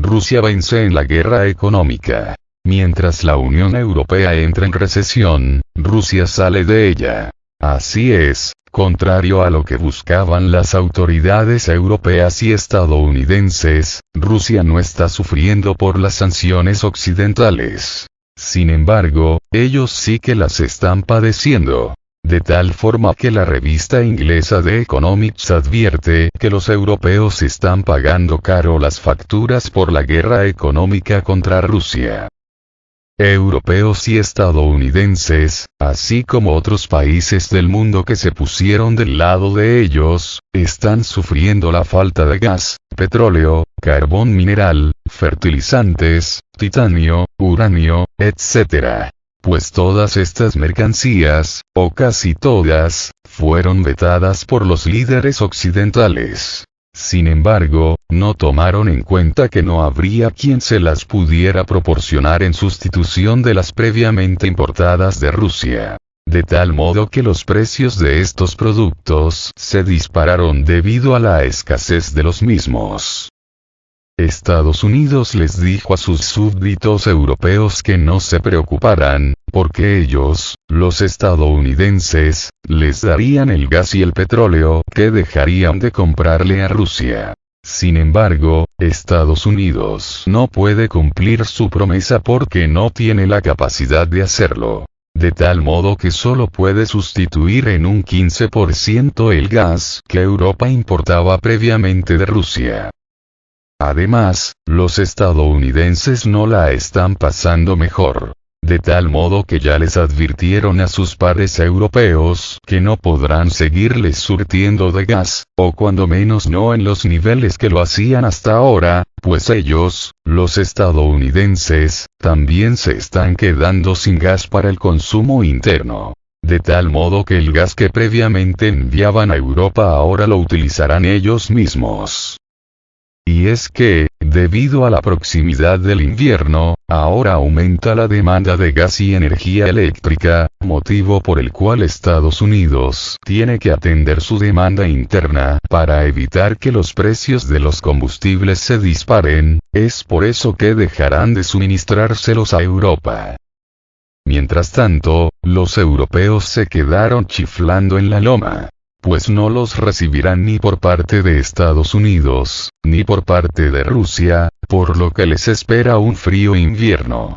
Rusia vence en la guerra económica. Mientras la Unión Europea entra en recesión, Rusia sale de ella. Así es, contrario a lo que buscaban las autoridades europeas y estadounidenses, Rusia no está sufriendo por las sanciones occidentales. Sin embargo, ellos sí que las están padeciendo. De tal forma que la revista inglesa The Economist advierte que los europeos están pagando caro las facturas por la guerra económica contra Rusia. Europeos y estadounidenses, así como otros países del mundo que se pusieron del lado de ellos, están sufriendo la falta de gas, petróleo, carbón mineral, fertilizantes, titanio, uranio, etc. Pues todas estas mercancías, o casi todas, fueron vetadas por los líderes occidentales. Sin embargo, no tomaron en cuenta que no habría quien se las pudiera proporcionar en sustitución de las previamente importadas de Rusia. De tal modo que los precios de estos productos se dispararon debido a la escasez de los mismos. Estados Unidos les dijo a sus súbditos europeos que no se preocuparan, porque ellos, los estadounidenses, les darían el gas y el petróleo que dejarían de comprarle a Rusia. Sin embargo, Estados Unidos no puede cumplir su promesa porque no tiene la capacidad de hacerlo. De tal modo que solo puede sustituir en un 15% el gas que Europa importaba previamente de Rusia. Además, los estadounidenses no la están pasando mejor. De tal modo que ya les advirtieron a sus pares europeos que no podrán seguirles surtiendo de gas, o cuando menos no en los niveles que lo hacían hasta ahora, pues ellos, los estadounidenses, también se están quedando sin gas para el consumo interno. De tal modo que el gas que previamente enviaban a Europa ahora lo utilizarán ellos mismos. Y es que, debido a la proximidad del invierno, ahora aumenta la demanda de gas y energía eléctrica, motivo por el cual Estados Unidos tiene que atender su demanda interna para evitar que los precios de los combustibles se disparen. Es por eso que dejarán de suministrárselos a Europa. Mientras tanto, los europeos se quedaron chiflando en la loma. Pues no los recibirán ni por parte de Estados Unidos, ni por parte de Rusia, por lo que les espera un frío invierno.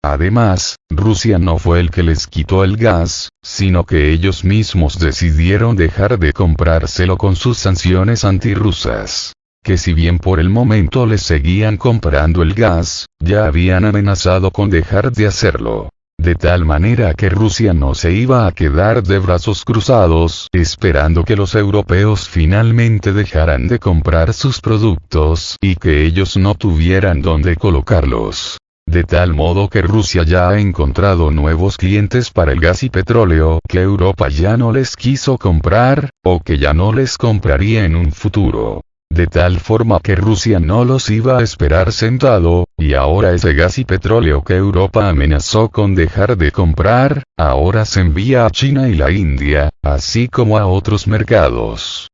Además, Rusia no fue el que les quitó el gas, sino que ellos mismos decidieron dejar de comprárselo con sus sanciones antirrusas. Que si bien por el momento les seguían comprando el gas, ya habían amenazado con dejar de hacerlo. De tal manera que Rusia no se iba a quedar de brazos cruzados, esperando que los europeos finalmente dejaran de comprar sus productos y que ellos no tuvieran dónde colocarlos. De tal modo que Rusia ya ha encontrado nuevos clientes para el gas y petróleo que Europa ya no les quiso comprar, o que ya no les compraría en un futuro. De tal forma que Rusia no los iba a esperar sentado, y ahora ese gas y petróleo que Europa amenazó con dejar de comprar, ahora se envía a China y la India, así como a otros mercados.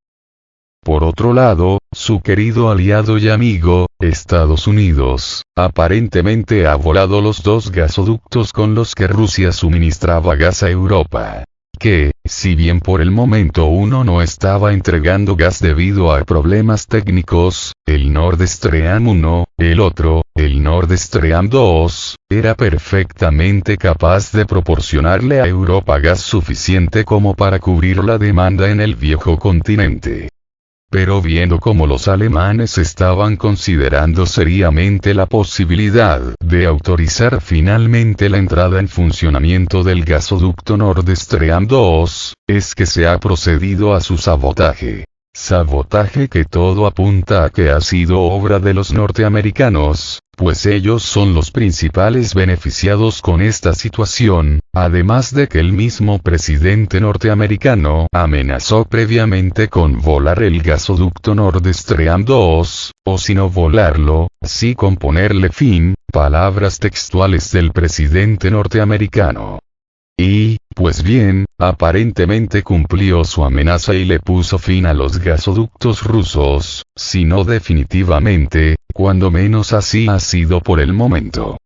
Por otro lado, su querido aliado y amigo, Estados Unidos, aparentemente ha volado los dos gasoductos con los que Rusia suministraba gas a Europa. Que, si bien por el momento uno no estaba entregando gas debido a problemas técnicos, el Nord Stream 1, el otro, el Nord Stream 2, era perfectamente capaz de proporcionarle a Europa gas suficiente como para cubrir la demanda en el viejo continente. Pero viendo cómo los alemanes estaban considerando seriamente la posibilidad de autorizar finalmente la entrada en funcionamiento del gasoducto Nord Stream 2, es que se ha procedido a su sabotaje. Sabotaje que todo apunta a que ha sido obra de los norteamericanos, pues ellos son los principales beneficiados con esta situación, además de que el mismo presidente norteamericano amenazó previamente con volar el gasoducto Nord Stream 2, o si no volarlo, sí con ponerle fin, palabras textuales del presidente norteamericano. Y, pues bien, aparentemente cumplió su amenaza y le puso fin a los gasoductos rusos, si no definitivamente, cuando menos así ha sido por el momento.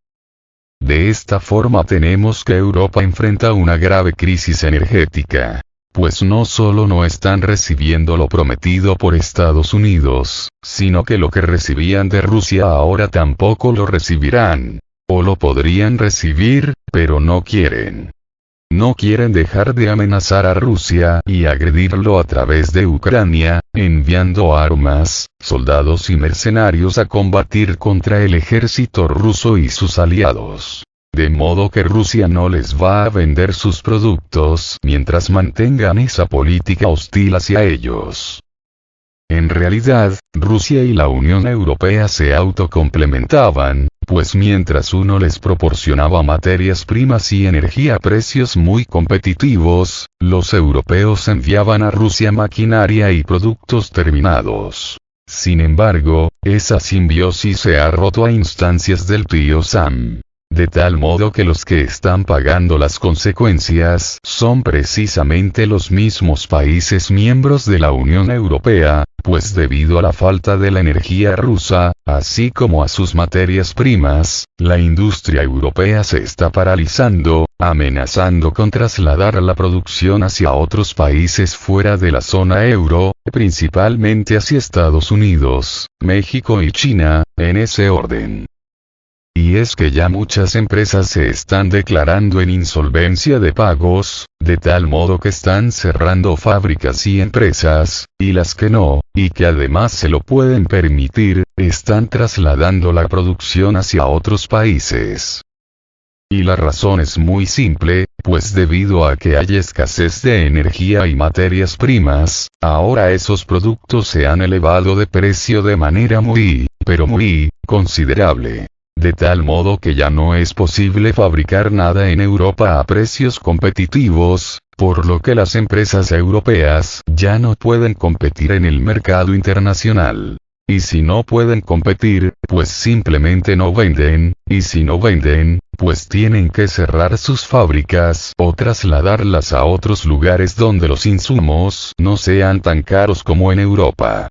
De esta forma tenemos que Europa enfrenta una grave crisis energética. Pues no solo no están recibiendo lo prometido por Estados Unidos, sino que lo que recibían de Rusia ahora tampoco lo recibirán. O lo podrían recibir, pero no quieren. No quieren dejar de amenazar a Rusia y agredirlo a través de Ucrania, enviando armas, soldados y mercenarios a combatir contra el ejército ruso y sus aliados. De modo que Rusia no les va a vender sus productos mientras mantengan esa política hostil hacia ellos. En realidad, Rusia y la Unión Europea se autocomplementaban, pues mientras uno les proporcionaba materias primas y energía a precios muy competitivos, los europeos enviaban a Rusia maquinaria y productos terminados. Sin embargo, esa simbiosis se ha roto a instancias del tío Sam. De tal modo que los que están pagando las consecuencias son precisamente los mismos países miembros de la Unión Europea, pues debido a la falta de la energía rusa, así como a sus materias primas, la industria europea se está paralizando, amenazando con trasladar la producción hacia otros países fuera de la zona euro, principalmente hacia Estados Unidos, México y China, en ese orden. Y es que ya muchas empresas se están declarando en insolvencia de pagos, de tal modo que están cerrando fábricas y empresas, y las que no, y que además se lo pueden permitir, están trasladando la producción hacia otros países. Y la razón es muy simple, pues debido a que hay escasez de energía y materias primas, ahora esos productos se han elevado de precio de manera muy, pero muy, considerable. De tal modo que ya no es posible fabricar nada en Europa a precios competitivos, por lo que las empresas europeas ya no pueden competir en el mercado internacional. Y si no pueden competir, pues simplemente no venden, y si no venden, pues tienen que cerrar sus fábricas o trasladarlas a otros lugares donde los insumos no sean tan caros como en Europa.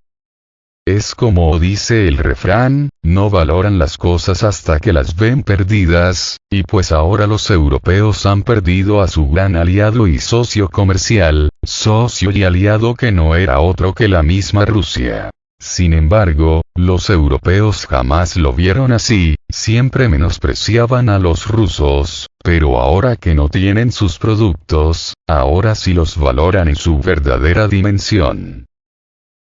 Es como dice el refrán, no valoran las cosas hasta que las ven perdidas, y pues ahora los europeos han perdido a su gran aliado y socio comercial, socio y aliado que no era otro que la misma Rusia. Sin embargo, los europeos jamás lo vieron así, siempre menospreciaban a los rusos, pero ahora que no tienen sus productos, ahora sí los valoran en su verdadera dimensión.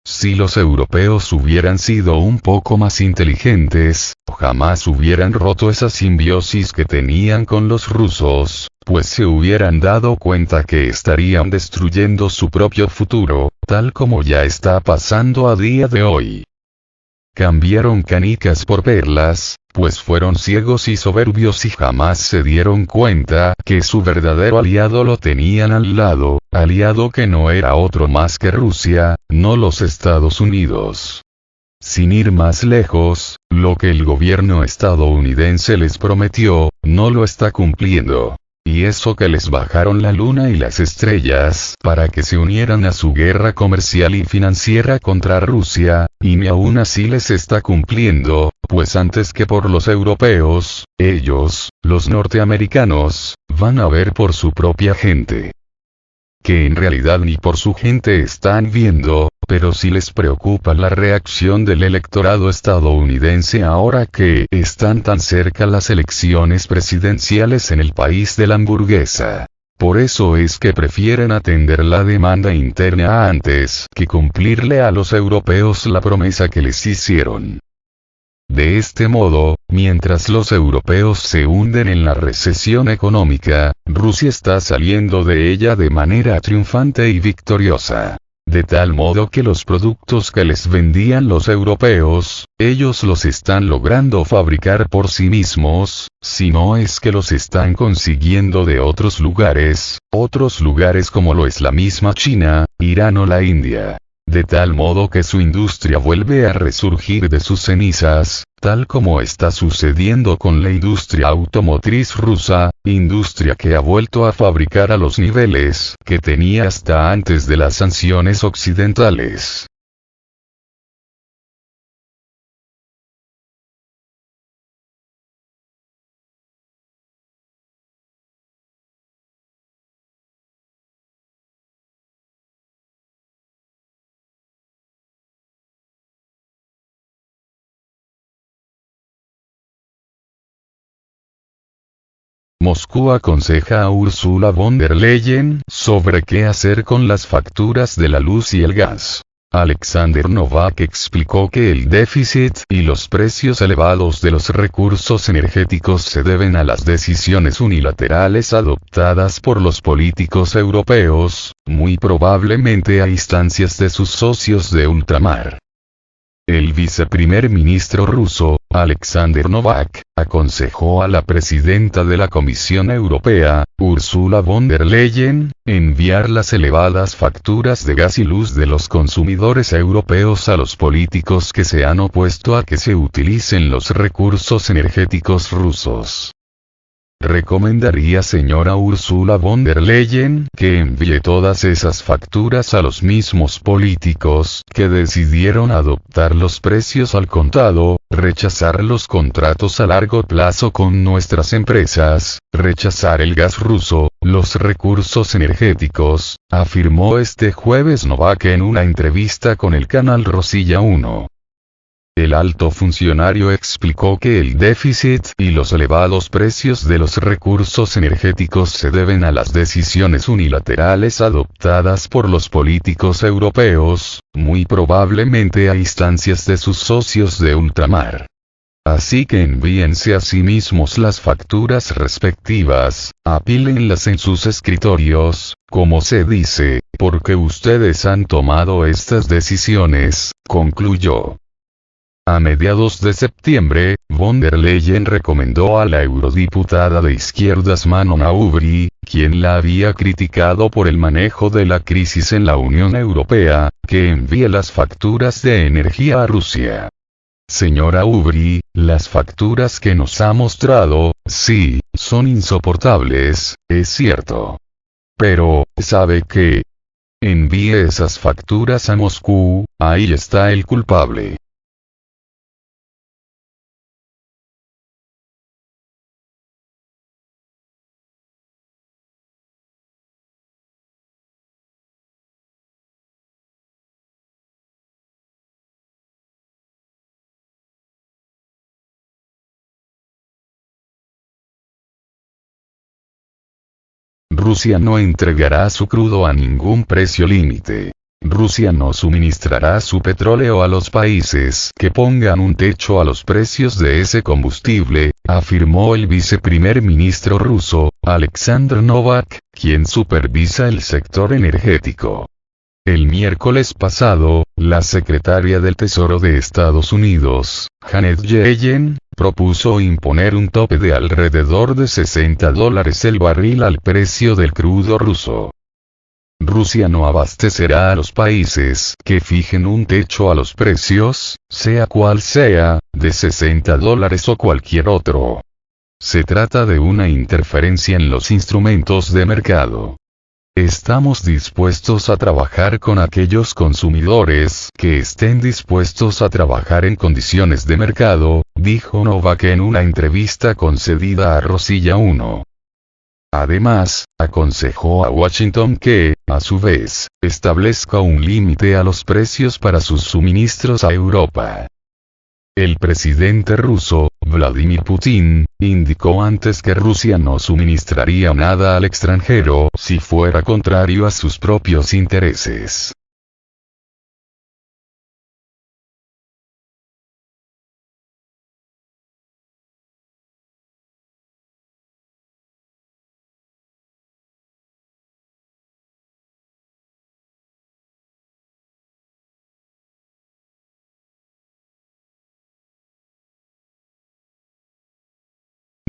Si los europeos hubieran sido un poco más inteligentes, jamás hubieran roto esa simbiosis que tenían con los rusos, pues se hubieran dado cuenta que estarían destruyendo su propio futuro, tal como ya está pasando a día de hoy. Cambiaron canicas por perlas, pues fueron ciegos y soberbios y jamás se dieron cuenta que su verdadero aliado lo tenían al lado, aliado que no era otro más que Rusia, no los Estados Unidos. Sin ir más lejos, lo que el gobierno estadounidense les prometió, no lo está cumpliendo. Y eso que les bajaron la luna y las estrellas para que se unieran a su guerra comercial y financiera contra Rusia, y ni aún así les está cumpliendo, pues antes que por los europeos, ellos, los norteamericanos, van a ver por su propia gente. Que en realidad ni por su gente están viendo, pero sí les preocupa la reacción del electorado estadounidense ahora que están tan cerca las elecciones presidenciales en el país de la hamburguesa. Por eso es que prefieren atender la demanda interna antes que cumplirle a los europeos la promesa que les hicieron. De este modo, mientras los europeos se hunden en la recesión económica, Rusia está saliendo de ella de manera triunfante y victoriosa. De tal modo que los productos que les vendían los europeos, ellos los están logrando fabricar por sí mismos, si no es que los están consiguiendo de otros lugares como lo es la misma China, Irán o la India. de tal modo que su industria vuelve a resurgir de sus cenizas, tal como está sucediendo con la industria automotriz rusa, industria que ha vuelto a fabricar a los niveles que tenía hasta antes de las sanciones occidentales. Moscú aconseja a Ursula von der Leyen sobre qué hacer con las facturas de la luz y el gas. Alexander Novak explicó que el déficit y los precios elevados de los recursos energéticos se deben a las decisiones unilaterales adoptadas por los políticos europeos, muy probablemente a instancias de sus socios de ultramar. El viceprimer ministro ruso, Alexander Novak, aconsejó a la presidenta de la Comisión Europea, Ursula von der Leyen, enviar las elevadas facturas de gas y luz de los consumidores europeos a los políticos que se han opuesto a que se utilicen los recursos energéticos rusos. Recomendaría señora Ursula von der Leyen que envíe todas esas facturas a los mismos políticos que decidieron adoptar los precios al contado, rechazar los contratos a largo plazo con nuestras empresas, rechazar el gas ruso, los recursos energéticos, afirmó este jueves Novak en una entrevista con el canal Rosilla 1. El alto funcionario explicó que el déficit y los elevados precios de los recursos energéticos se deben a las decisiones unilaterales adoptadas por los políticos europeos, muy probablemente a instancias de sus socios de ultramar. Así que envíense a sí mismos las facturas respectivas, apílenlas en sus escritorios, como se dice, porque ustedes han tomado estas decisiones, concluyó. A mediados de septiembre, von der Leyen recomendó a la eurodiputada de izquierdas Manon Aubry, quien la había criticado por el manejo de la crisis en la Unión Europea, que envíe las facturas de energía a Rusia. Señora Aubry, las facturas que nos ha mostrado, sí, son insoportables, es cierto. Pero, ¿sabe qué? Envíe esas facturas a Moscú, ahí está el culpable. Rusia no entregará su crudo a ningún precio límite. Rusia no suministrará su petróleo a los países que pongan un techo a los precios de ese combustible, afirmó el viceprimer ministro ruso, Alexander Novak, quien supervisa el sector energético. El miércoles pasado, la secretaria del Tesoro de Estados Unidos, Janet Yellen, propuso imponer un tope de alrededor de $60 el barril al precio del crudo ruso. Rusia no abastecerá a los países que fijen un techo a los precios, sea cual sea, de $60 o cualquier otro. Se trata de una interferencia en los instrumentos de mercado. Estamos dispuestos a trabajar con aquellos consumidores que estén dispuestos a trabajar en condiciones de mercado, dijo Novak en una entrevista concedida a Rosilla 1. Además, aconsejó a Washington que, a su vez, establezca un límite a los precios para sus suministros a Europa. El presidente ruso, Vladimir Putin, indicó antes que Rusia no suministraría nada al extranjero si fuera contrario a sus propios intereses.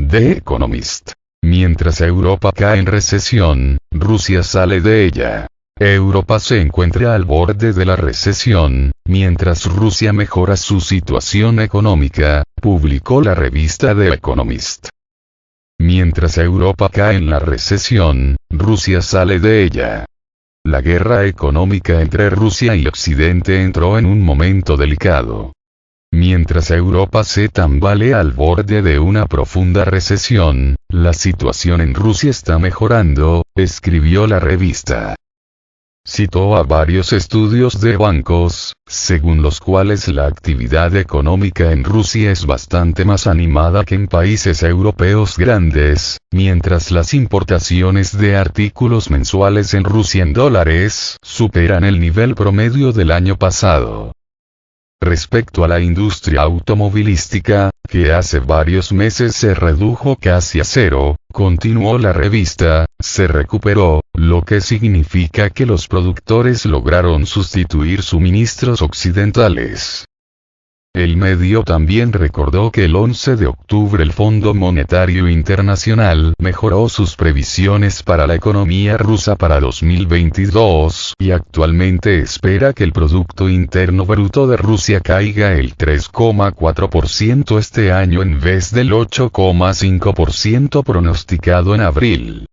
The Economist. Mientras Europa cae en recesión, Rusia sale de ella. Europa se encuentra al borde de la recesión, mientras Rusia mejora su situación económica, publicó la revista The Economist. Mientras Europa cae en la recesión, Rusia sale de ella. La guerra económica entre Rusia y Occidente entró en un momento delicado. Mientras Europa se tambalea al borde de una profunda recesión, la situación en Rusia está mejorando, escribió la revista. Citó a varios estudios de bancos, según los cuales la actividad económica en Rusia es bastante más animada que en países europeos grandes, mientras las importaciones de artículos mensuales en Rusia en dólares superan el nivel promedio del año pasado. Respecto a la industria automovilística, que hace varios meses se redujo casi a cero, continuó la revista, se recuperó, lo que significa que los productores lograron sustituir suministros occidentales. El medio también recordó que el 11 de octubre el Fondo Monetario Internacional mejoró sus previsiones para la economía rusa para 2022 y actualmente espera que el Producto Interno Bruto de Rusia caiga el 3,4% este año en vez del 8,5% pronosticado en abril.